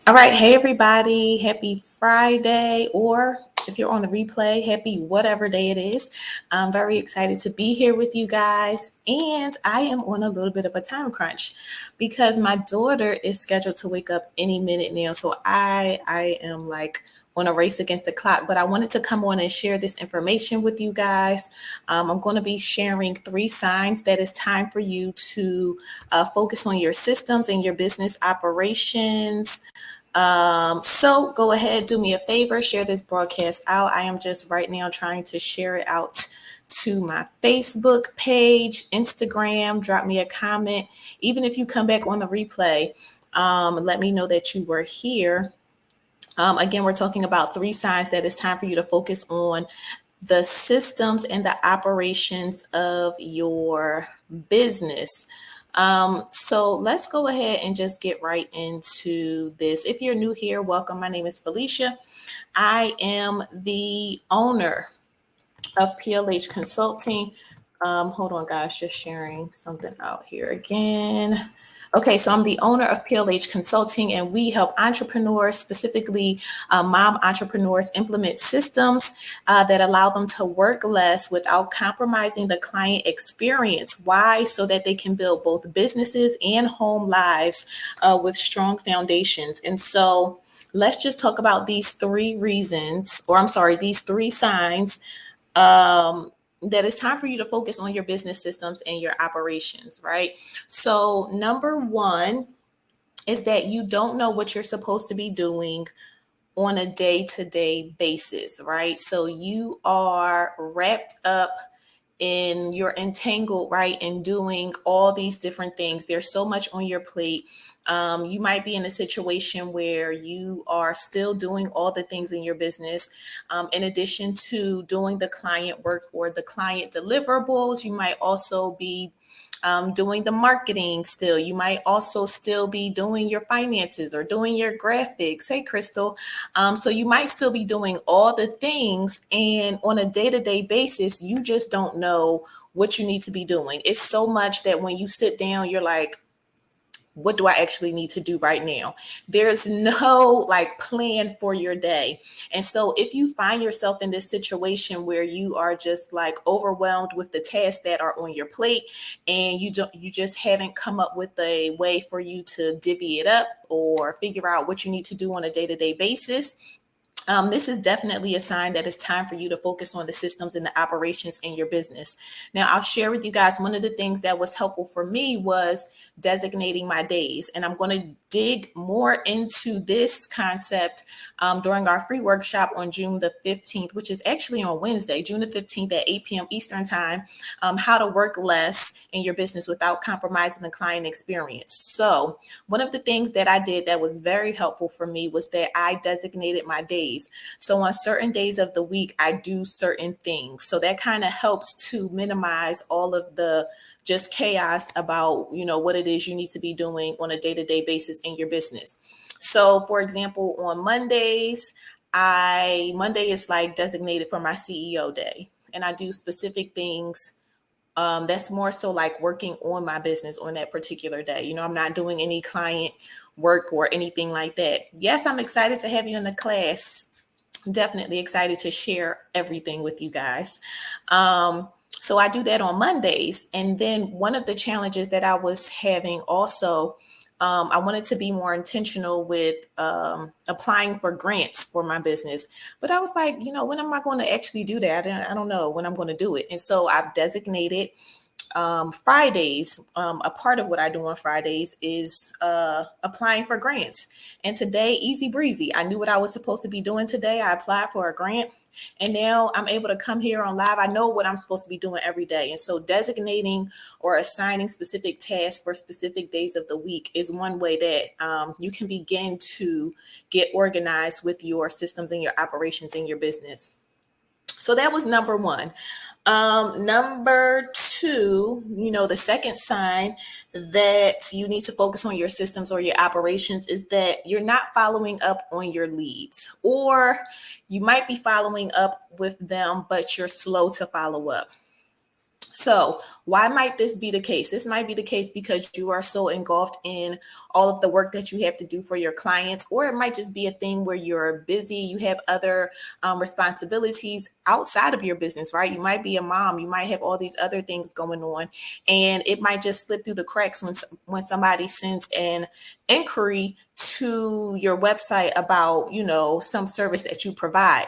All right. Hey, everybody. Happy Friday, or if you're on the replay, happy whatever day it is. I'm very excited to be here with you guys. And I am on a little bit of a time crunch because my daughter is scheduled to wake up any minute now. So I am like on a race against the clock, but I wanted to come on and share this information with you guys. I'm going to be sharing 3 signs that it's time for you to focus on your systems and your business operations. So go ahead, do me a favor, share this broadcast out. I am just right now trying to share it out to my Facebook page, Instagram. Drop me a comment. Even if you come back on the replay, let me know that you were here. Again, we're talking about 3 signs that it's time for you to focus on the systems and the operations of your business. So let's go ahead and just get right into this. If you're new here, welcome. My name is Felicia. I am the owner of PLH Consulting. Hold on, guys, just sharing something out here again. Okay, so I'm the owner of PLH Consulting, and we help entrepreneurs, specifically mom entrepreneurs, implement systems that allow them to work less without compromising the client experience. Why? So that they can build both businesses and home lives with strong foundations. And so let's just talk about these 3 reasons, or I'm sorry, these 3 signs that it's time for you to focus on your business systems and your operations, right? So, number 1 is that you don't know what you're supposed to be doing on a day-to-day basis, right? So, you are wrapped up in you're entangled, right, in doing all these different things. There's so much on your plate. You might be in a situation where you are still doing all the things in your business. In addition to doing the client work or the client deliverables, you might also be doing the marketing still. You might also still be doing your finances or doing your graphics. Hey, Crystal. So you might still be doing all the things. And on a day-to-day basis, you just don't know what you need to be doing. It's so much that when you sit down, you're like, what do I actually need to do right now? There's no like plan for your day. And so if you find yourself in this situation where you are just like overwhelmed with the tasks that are on your plate and you just haven't come up with a way for you to divvy it up or figure out what you need to do on a day-to-day basis, this is definitely a sign that it's time for you to focus on the systems and the operations in your business. Now, I'll share with you guys one of the things that was helpful for me was designating my days. And I'm going to dig more into this concept during our free workshop on June the 15th, which is actually on Wednesday, June the 15th at 8 p.m. Eastern Time, how to work less in your business without compromising the client experience. So one of the things that I did that was very helpful for me was that I designated my days. So on certain days of the week, I do certain things. So that kind of helps to minimize all of the just chaos about, what it is you need to be doing on a day-to-day basis in your business. So for example, on Mondays, Monday is like designated for my CEO day. And I do specific things that's more so like working on my business on that particular day. I'm not doing any client work or anything like that. Yes, I'm excited to have you in the class. Definitely excited to share everything with you guys. So I do that on Mondays. And then one of the challenges that I was having also, I wanted to be more intentional with applying for grants for my business. But I was like, when am I going to actually do that? I don't know when I'm going to do it. And so I've designated Fridays. A part of what I do on Fridays is applying for grants. And today, easy breezy. I knew what I was supposed to be doing today. I applied for a grant, and now I'm able to come here on live. I know what I'm supposed to be doing every day. And so designating or assigning specific tasks for specific days of the week is one way that you can begin to get organized with your systems and your operations in your business. So that was number 1. Number 2, the second sign that you need to focus on your systems or your operations is that you're not following up on your leads, or you might be following up with them, but you're slow to follow up. So why might this be the case? This might be the case because you are so engulfed in all of the work that you have to do for your clients, or it might just be a thing where you're busy, you have other responsibilities outside of your business, right? You might be a mom, you might have all these other things going on, and it might just slip through the cracks when somebody sends an inquiry to your website about, some service that you provide.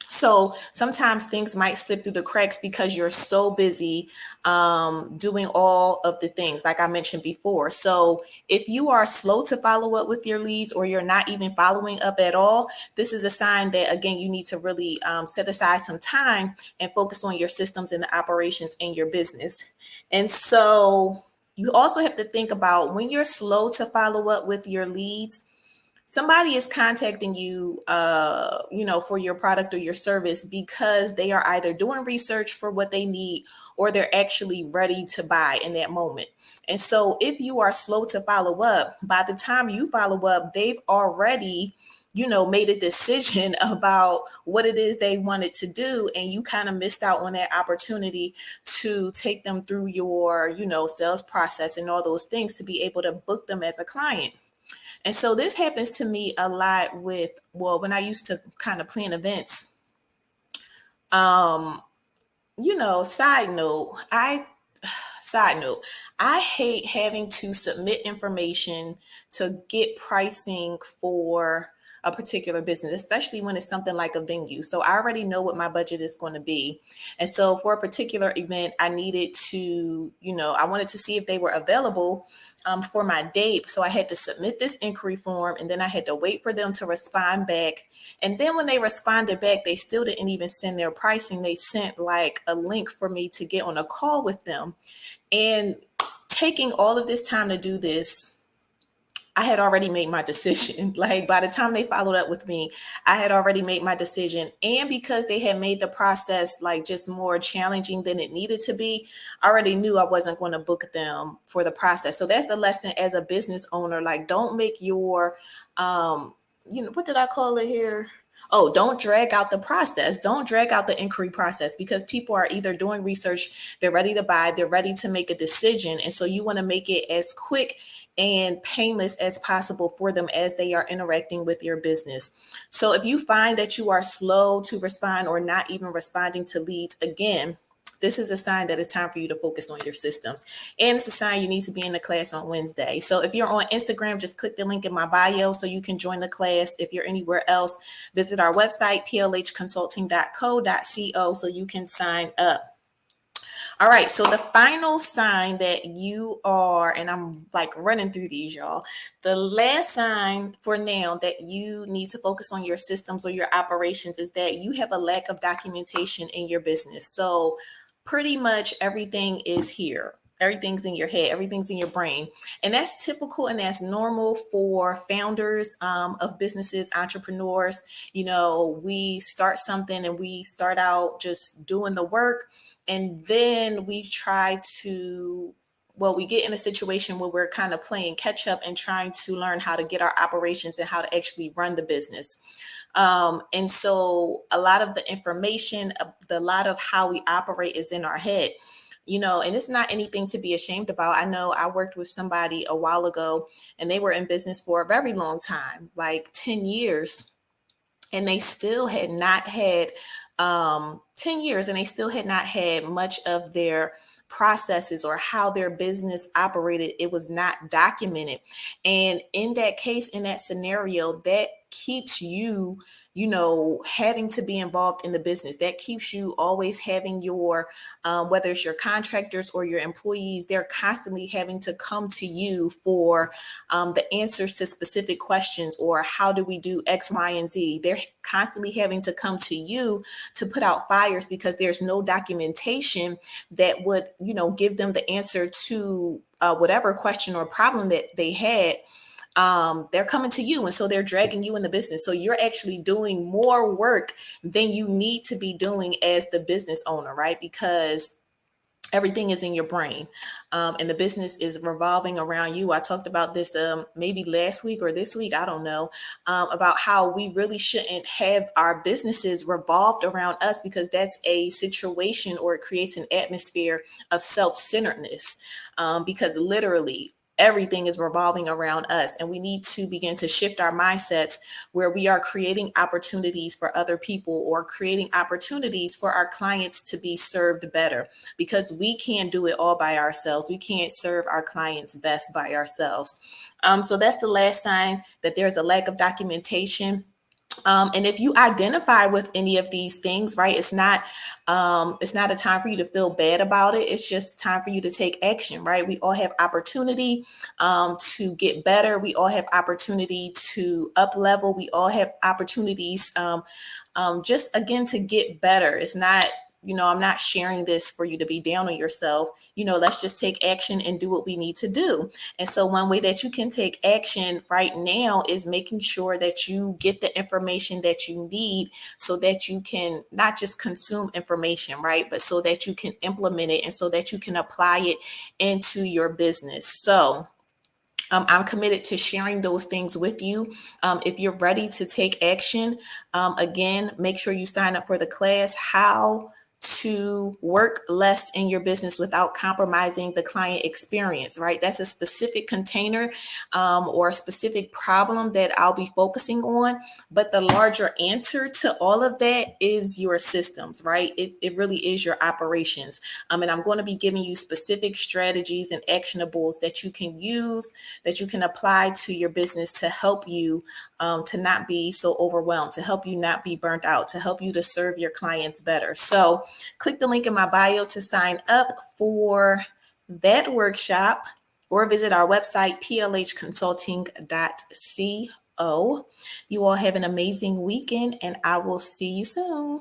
So sometimes things might slip through the cracks because you're so busy doing all of the things like I mentioned before. So if you are slow to follow up with your leads, or you're not even following up at all, this is a sign that, again, you need to really set aside some time and focus on your systems and the operations in your business. And so you also have to think about, when you're slow to follow up with your leads, somebody is contacting you, for your product or your service because they are either doing research for what they need, or they're actually ready to buy in that moment. And so if you are slow to follow up, by the time you follow up, they've already made a decision about what it is they wanted to do, and you kind of missed out on that opportunity to take them through your, sales process and all those things to be able to book them as a client. And so this happens to me a lot when I used to kind of plan events. Um, side note, I hate having to submit information to get pricing for a particular business, especially when it's something like a venue. So I already know what my budget is going to be. And so for a particular event, I needed to, I wanted to see if they were available for my date. So I had to submit this inquiry form, and then I had to wait for them to respond back. And then when they responded back, they still didn't even send their pricing. They sent like a link for me to get on a call with them. And taking all of this time to do this, I had already made my decision. Like, by the time they followed up with me, I had already made my decision. And because they had made the process like just more challenging than it needed to be, I already knew I wasn't going to book them for the process. So that's the lesson as a business owner. Like, don't make your, what did I call it here? Oh, don't drag out the process. Don't drag out the inquiry process, because people are either doing research, they're ready to buy, they're ready to make a decision. And so you want to make it as quick and painless as possible for them as they are interacting with your business. So if you find that you are slow to respond, or not even responding to leads, again, this is a sign that it's time for you to focus on your systems. And it's a sign you need to be in the class on Wednesday. So if you're on Instagram, just click the link in my bio so you can join the class. If you're anywhere else, visit our website, plhconsulting.co.co, so you can sign up. All right, so the final sign that you are, and I'm like running through these, y'all. The last sign for now that you need to focus on your systems or your operations is that you have a lack of documentation in your business. So pretty much everything is here. Everything's in your head, everything's in your brain. And that's typical and that's normal for founders of businesses, entrepreneurs. We start something and we start out just doing the work. And then we try to, we get in a situation where we're kind of playing catch up and trying to learn how to get our operations and how to actually run the business. And so a lot of the information, a lot of how we operate is in our head. And it's not anything to be ashamed about. I know I worked with somebody a while ago, and they were in business for a very long time, like 10 years. And they still had not had 10 years, and they still had not had much of their processes or how their business operated. It was not documented. And in that case, in that scenario, that keeps you having to be involved in the business. That keeps you always having your, whether it's your contractors or your employees, they're constantly having to come to you for the answers to specific questions, or how do we do X, Y, and Z. They're constantly having to come to you to put out fires because there's no documentation that would, give them the answer to whatever question or problem that they had. They're coming to you, and so they're dragging you in the business. So you're actually doing more work than you need to be doing as the business owner, right? Because Everything is in your brain, and the business is revolving around you. I talked about this maybe last week or this week, I don't know, about how we really shouldn't have our businesses revolved around us, because that's a situation, or it creates an atmosphere of self-centeredness, because literally everything is revolving around us, and we need to begin to shift our mindsets where we are creating opportunities for other people, or creating opportunities for our clients to be served better, because we can't do it all by ourselves. We can't serve our clients best by ourselves. So that's the last sign that there's a lack of documentation. And if you identify with any of these things, right, it's not a time for you to feel bad about it. It's just time for you to take action, right? We all have opportunity to get better. We all have opportunity to up level. We all have opportunities just again to get better. It's not, I'm not sharing this for you to be down on yourself. Let's just take action and do what we need to do. And so one way that you can take action right now is making sure that you get the information that you need, so that you can not just consume information, right, but so that you can implement it, and so that you can apply it into your business. So I'm committed to sharing those things with you. If you're ready to take action, again, make sure you sign up for the class, How to Work Less in Your Business Without Compromising the Client Experience, right? That's a specific container or a specific problem that I'll be focusing on. But the larger answer to all of that is your systems, right? It really is your operations. And I'm going to be giving you specific strategies and actionables that you can use, that you can apply to your business to help you to not be so overwhelmed, to help you not be burnt out, to help you to serve your clients better. So click the link in my bio to sign up for that workshop, or visit our website, plhconsulting.co. You all have an amazing weekend, and I will see you soon.